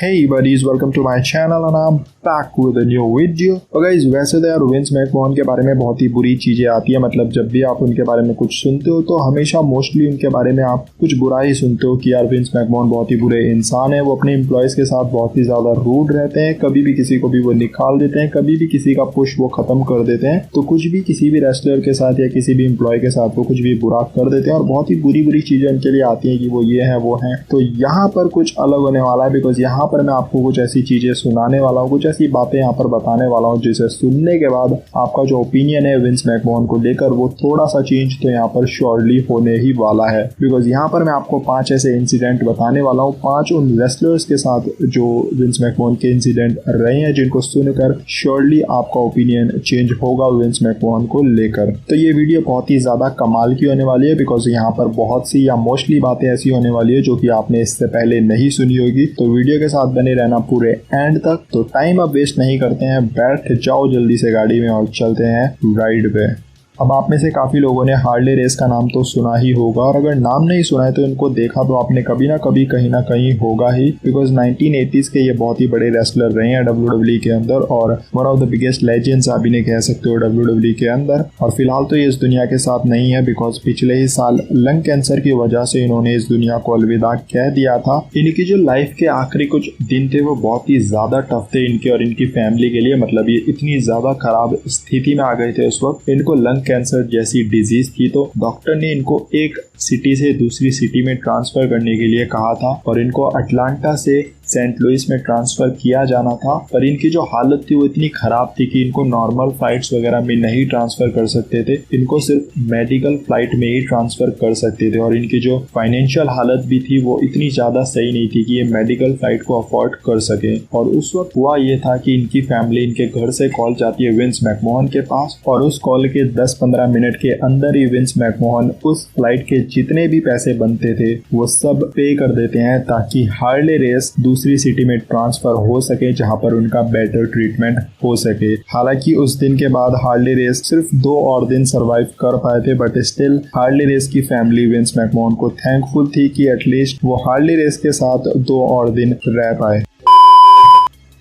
Hey buddies, welcome to my channel and I'm back with a new video। तो guys वैसे तो यार wins McMahon के बारे में बहुत ही बुरी चीजें आती है। मतलब जब भी आप उनके बारे में कुछ सुनते हो तो हमेशा मोस्टली उनके बारे में आप कुछ बुरा ही सुनते हो कि यार विंस मैकमोहन बहुत ही बुरे इंसान है। वो अपने एम्प्लॉयज के साथ बहुत ही ज्यादा रूड रहते हैं, कभी भी किसी को भी वो निकाल देते हैं, कभी भी किसी का पुश वो खत्म कर देते हैं। तो कुछ भी किसी भी रेस्लर के साथ या किसी भी एम्प्लॉय के साथ वो कुछ भी बुरा कर देते हैं और बहुत ही बुरी बुरी चीजें उनके लिए आती है कि वो ये है वो है। तो यहाँ पर कुछ अलग होने वाला है, बिकॉज यहाँ पर मैं आपको कुछ ऐसी चीजें सुनाने वाला हूँ, कुछ ऐसी बातें यहाँ पर बताने वाला हूँ जिसे सुनने के बाद आपका जो ओपिनियन है विंस मैकमोहन को लेकर वो थोड़ा सा चेंज तो यहाँ पर श्योरली होने ही वाला है। बिकॉज यहाँ पर मैं आपको 5 ऐसे इंसिडेंट बताने वाला हूँ, 5 उन रेसलर्स के साथ जो विंस मैकमोहन के इंसिडेंट रहे हैं जिनको सुनकर श्योरली आपका ओपिनियन चेंज होगा विंस मैकमोहन को लेकर। तो ये वीडियो बहुत ही ज्यादा कमाल की होने वाली है, बिकॉज यहाँ पर बहुत सी या मोस्टली बातें ऐसी होने वाली है जो कि आपने इससे पहले नहीं सुनी होगी। तो वीडियो के साथ बने रहना पूरे एंड तक। तो टाइम अब वेस्ट नहीं करते हैं, बैठ जाओ जल्दी से गाड़ी में और चलते हैं राइड पे। अब आप में से काफ़ी लोगों ने हार्ले रेस का नाम तो सुना ही होगा, और अगर नाम नहीं सुना है तो इनको देखा तो आपने कभी ना कहीं होगा ही। बिकॉज 1980s के ये बहुत ही बड़े रेसलर रहे हैं WWE के अंदर और one of the biggest legends आप इन्हें कह सकते हो WWE के अंदर। और फिलहाल तो ये इस दुनिया के साथ नहीं है, बिकॉज पिछले ही साल लंग कैंसर की वजह से इन्होंने इस दुनिया को अलविदा कह दिया था। इनकी जो लाइफ के आखिरी कुछ दिन थे वो बहुत ही ज़्यादा टफ थे इनके और इनकी फैमिली के लिए। मतलब ये इतनी ज़्यादा खराब स्थिति में आ गए थे उस वक्त, इनको लंग कैंसर जैसी डिजीज थी। तो डॉक्टर ने इनको एक सिटी से दूसरी सिटी में ट्रांसफर करने के लिए कहा था और इनको अटलांटा से सेंट लुइस में ट्रांसफर किया जाना था। पर इनकी जो हालत थी वो इतनी खराब थी कि इनको नॉर्मल फ्लाइट्स वगैरह में नहीं ट्रांसफर कर सकते थे, इनको सिर्फ मेडिकल फ्लाइट में ही ट्रांसफर कर सकते थे। और इनकी जो फाइनेंशियल हालत भी थी वो इतनी ज्यादा सही नहीं थी कि ये मेडिकल फ्लाइट को अफोर्ड कर सके। और उस वक्त हुआ ये था कि इनकी फैमिली इनके घर से कॉल जाती है विंस मैकमोहन के पास, और उस कॉल के 10-15 मिनट के अंदर ही विंस मैकमोहन उस फ्लाइट के जितने भी पैसे बनते थे वो सब पे कर देते हैं ताकि हार्ले रेस दूसरी सिटी में ट्रांसफर हो सके जहां पर उनका बेटर ट्रीटमेंट हो सके। हालांकि उस दिन के बाद हार्ले रेस सिर्फ 2 और दिन सरवाइव कर पाए थे, बट स्टिल हार्ले रेस की फैमिली विंस मैकमोहन को थैंकफुल थी कि एटलीस्ट वो हार्ले रेस के साथ 2 और दिन रह पाए।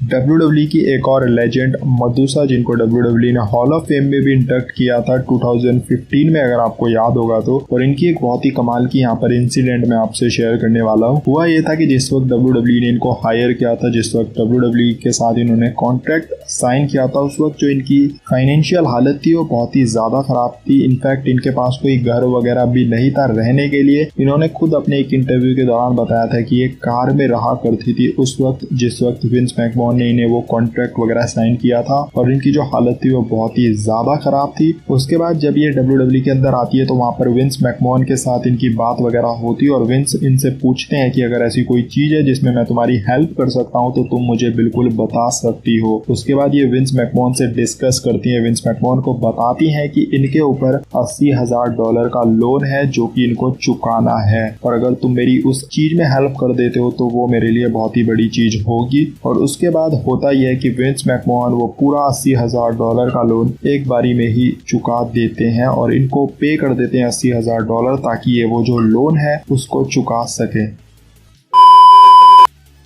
WWE की एक और लेजेंड मदुसा, जिनको WWE ने हॉल ऑफ फेम में भी इंडक्ट किया था 2015 में, अगर आपको याद होगा तो। और इनकी एक बहुत ही कमाल की यहाँ पर इंसिडेंट मैं आपसे शेयर करने वाला हूँ। हुआ ये था कि जिस वक्त WWE ने इनको हायर किया था, जिस वक्त WWE के साथ इन्होंने कॉन्ट्रैक्ट साइन किया था, उस वक्त जो इनकी फाइनेंशियल हालत थी वो बहुत ही ज्यादा खराब थी। इनफैक्ट इनके पास कोई घर वगैरह भी नहीं था रहने के लिए। इन्होंने खुद अपने एक इंटरव्यू के दौरान बताया था कि ये कार में रहा करती थी उस वक्त जिस वक्त विंस मैकमोहन ने इन्हें वो कॉन्ट्रैक्ट वगैरह साइन किया था। और इनकी जो हालत थी वो बहुत ही ज्यादा खराब थी। उसके बाद जब ये WWE के अंदर आती है तो वहां पर विंस मैकमोहन के साथ इनकी बात वगैरह होती है और विंस इनसे पूछते हैं कि अगर ऐसी कोई चीज है जिसमें मैं तुम्हारी हेल्प कर सकता हूं तो तुम मुझे बिल्कुल बता सकती हो। उसके बाद ये विंस मैकमोहन से डिस्कस करती है, विंस मैकमोहन को बताती हैं कि इनके ऊपर $80,000 का लोन है जो कि इनको चुकाना है, और अगर तुम मेरी उस चीज में हेल्प कर देते हो तो वो मेरे लिए बहुत ही बड़ी चीज होगी। और उसके बाद होता यह है कि विंस मैकमोहन वो पूरा $80,000 का लोन एक बारी में ही चुका देते हैं और इनको पे कर देते हैं $80,000 ताकि ये वो जो लोन है उसको चुका सके।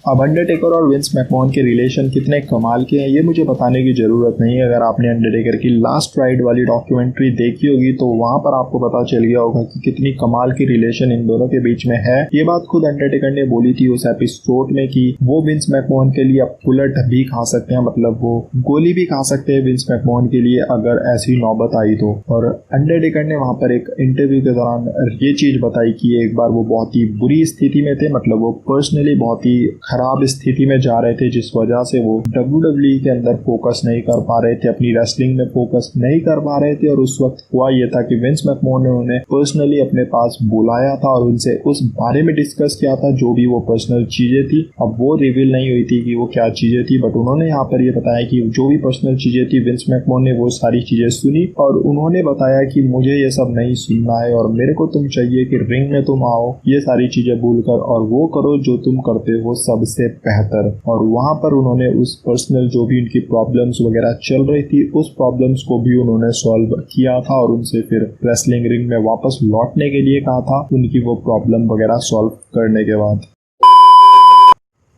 अब अंडरटेकर और विंस मैकमोहन के रिलेशन कितने कमाल के हैं ये मुझे बताने की जरूरत नहीं है। अगर आपने अंडरटेकर की लास्ट राइड वाली डॉक्यूमेंट्री देखी होगी तो वहां पर आपको पता चल गया होगा कि कितनी कमाल की रिलेशन इन दोनों के बीच में है। ये बात खुद अंडरटेकर ने बोली थी उस एपिसोड में कि वो विंस मैकमोहन के लिए बुलेट भी खा सकते हैं, मतलब वो गोली भी खा सकते हैं विंस मैकमोहन के लिए अगर ऐसी नौबत आई तो। और अंडरटेकर ने वहां पर एक इंटरव्यू के दौरान ये चीज बताई कि एक बार वो बहुत ही बुरी स्थिति में थे, मतलब वो पर्सनली बहुत ही खराब स्थिति में जा रहे थे जिस वजह से वो WWE के अंदर फोकस नहीं कर पा रहे थे, अपनी रेसलिंग में फोकस नहीं कर पा रहे थे। और उस वक्त हुआ ये था कि विंस मैकमोहन ने उन्हें पर्सनली अपने पास बुलाया था और उनसे उस बारे में डिस्कस किया था जो भी वो पर्सनल चीजें थी। अब वो रिवील नहीं हुई थी कि वो क्या चीजें थी, बट उन्होंने यहाँ पर ये बताया कि जो भी पर्सनल चीजें थी विंस मैकमोहन ने वो सारी चीजें सुनी और उन्होंने बताया कि मुझे ये सब नहीं सुनना है और मेरे को तुम चाहिए कि रिंग में तुम आओ, ये सारी चीजें भूलकर और वो करो जो तुम करते हो सबसे बेहतर। और वहां पर उन्होंने उस पर्सनल जो भी उनकी प्रॉब्लम्स वगैरह चल रही थी उस प्रॉब्लम्स को भी उन्होंने सॉल्व किया था और उनसे फिर रेसलिंग रिंग में वापस लौटने के लिए कहा था उनकी वो प्रॉब्लम वगैरह सॉल्व करने के बाद।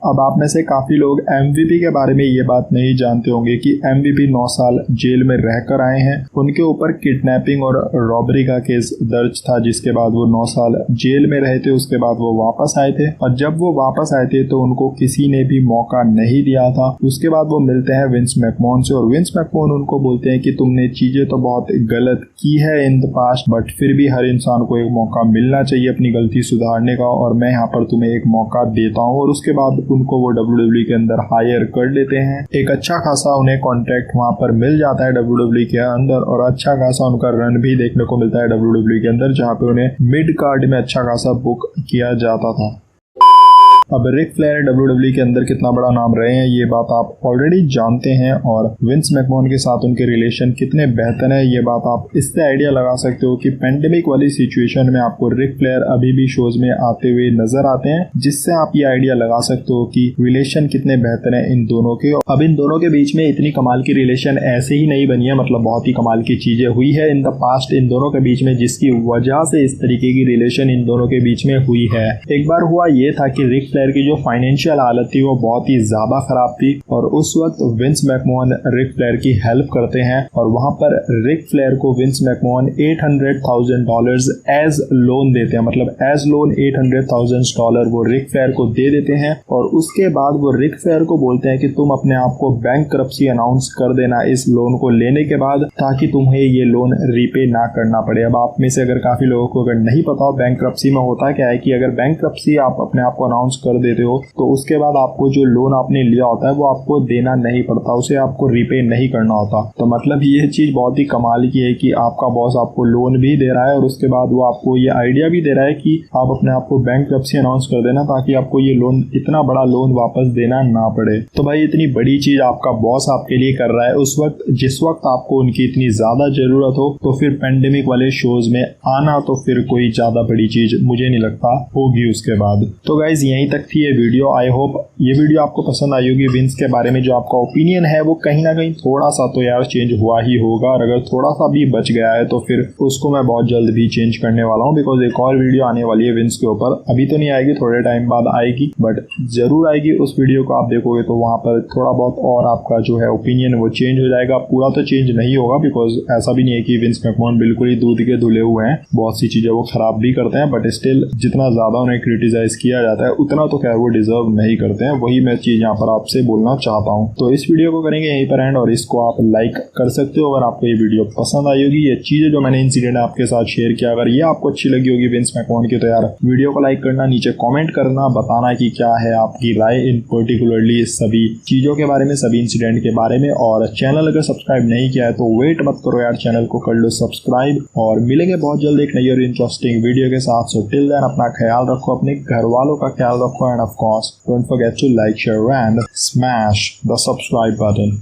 अब आप में से काफी लोग MVP के बारे में ये बात नहीं जानते होंगे कि MVP 9 साल जेल में रहकर आए हैं। उनके ऊपर किडनैपिंग और रॉबरी का केस दर्ज था, जिसके बाद वो 9 साल जेल में रहे थे। उसके बाद वो वापस आए थे और जब वो वापस आए थे तो उनको किसी ने भी मौका नहीं दिया था। उसके बाद वो मिलते हैं विंस मैकमोहन से और विंस मैकमोहन उनको बोलते हैं कि तुमने चीजें तो बहुत गलत की है इन द पास्ट, बट फिर भी हर इंसान को एक मौका मिलना चाहिए अपनी गलती सुधारने का, और मैं यहाँ पर तुम्हें एक मौका देता हूँ। और उसके बाद उनको वो WWE के अंदर हायर कर लेते हैं। एक अच्छा खासा उन्हें कॉन्ट्रैक्ट वहां पर मिल जाता है WWE के अंदर, और अच्छा खासा उनका रन भी देखने को मिलता है WWE के अंदर, जहाँ पे उन्हें मिड कार्ड में अच्छा खासा बुक किया जाता था। अब रिक फ्लेयर WWE के अंदर कितना बड़ा नाम रहे हैं ये बात आप ऑलरेडी जानते हैं, और विंस मैकमोहन के साथ उनके रिलेशन कितने बेहतर है ये बात आप इससे आइडिया लगा सकते हो कि पेंडेमिक वाली सिचुएशन में आपको रिक फ्लेयर अभी भी शोज में आते हुए नजर आते हैं, जिससे आप ये आइडिया लगा सकते हो कि रिलेशन कितने बेहतर है इन दोनों के। अब इन दोनों के बीच में इतनी कमाल की रिलेशन ऐसे ही नहीं बनी है, मतलब बहुत ही कमाल की चीजें हुई है इन द पास्ट इन दोनों के बीच में, जिसकी वजह से इस तरीके की रिलेशन इन दोनों के बीच में हुई है। एक बार हुआ ये था कि रिक फ्लेयर की जो फाइनेंशियल हालत थी वो बहुत ही ज्यादा खराब थी, और उस वक्त विंस मैकमोहन रिक फ्लेयर की हेल्प करते हैं, और वहां पर रिक फ्लेयर को विंस मैकमोहन $800,000 एज लोन देते हैं, मतलब एज लोन $800,000 वो रिक फ्लेयर को दे देते हैं। और उसके बाद वो रिक फ्लेयर को बोलते हैं कि तुम अपने आप को बैंकरप्सी अनाउंस कर देना इस लोन को लेने के बाद, ताकि तुम्हें ये लोन रीपे ना करना पड़े। अब आप में से अगर काफी लोगों को अगर नहीं पता हो बैंकरप्सी में होता क्या है कि अगर बैंकरप्सी आप अपने आप को अनाउंस कर देते हो तो उसके बाद आपको जो लोन आपने लिया होता है वो आपको देना नहीं पड़ता, उसे आपको रीपे नहीं करना होता। तो मतलब ये चीज बहुत ही कमाल की है कि आपका बॉस आपको लोन भी दे रहा है और उसके बाद वो आपको ये आइडिया भी दे रहा है कि आप अपने आप को बैंकरप्सी अनाउंस कर देना, ताकि आपको ये लोन, इतना बड़ा लोन वापस देना ना पड़े। तो भाई इतनी बड़ी चीज आपका बॉस आपके लिए कर रहा है उस वक्त, जिस वक्त आपको उनकी इतनी ज्यादा जरूरत हो, तो फिर पेंडेमिक वाले शोज में आना तो फिर कोई ज्यादा बड़ी चीज मुझे नहीं लगता होगी उसके बाद। तो गाइज यहीं तक थी ये वीडियो। आई होप ये वीडियो आपको पसंद आई होगी। विंस के बारे में जो आपका ओपिनियन है वो कहीं ना कहीं थोड़ा सा तो यार चेंज हुआ ही होगा, और अगर थोड़ा सा भी बच गया है तो फिर उसको मैं बहुत जल्द भी चेंज करने वाला हूँ, बिकॉज एक और वीडियो आने वाली है विंस के ऊपर। अभी तो नहीं आएगी, थोड़े टाइम बाद आएगी, बट जरूर आएगी। उस वीडियो को आप देखोगे तो वहां पर थोड़ा बहुत और आपका जो है ओपिनियन वो चेंज हो जाएगा। पूरा तो चेंज नहीं होगा, बिकॉज ऐसा भी नहीं है कि विंस मैकमोहन बिल्कुल ही दूध के धुले हुए हैं, बहुत सी चीजें वो खराब भी करते हैं, बट स्टिल जितना ज्यादा उन्हें क्रिटिसाइज किया जाता है उतना तो खैर वो डिजर्व नहीं करते हैं। वही मैं चीज यहाँ पर आपसे बोलना चाहता हूँ। तो इस वीडियो को करेंगे यहीं पर एंड, और इसको आप लाइक कर सकते हो अगर आपको ये वीडियो पसंद आई होगी। ये चीजें जो मैंने इंसिडेंट आपके साथ शेयर किया, अगर ये आपको अच्छी लगी होगी विंस मैकमोहन की, तो यार वीडियो को लाइक करना, नीचे कमेंट करना, बताना कि क्या है आपकी राय इन पर्टिकुलरली सभी चीजों के बारे में, सभी इंसिडेंट के बारे में। और चैनल अगर सब्सक्राइब नहीं किया है तो वेट मत करो यार, चैनल को कर लो सब्सक्राइब, और मिलेंगे बहुत जल्द एक नई और इंटरेस्टिंग वीडियो के साथ। सो टिल देन अपना ख्याल रखो, अपने घर वालों का ख्याल रखो, end of course don't forget to like, share and smash the subscribe button.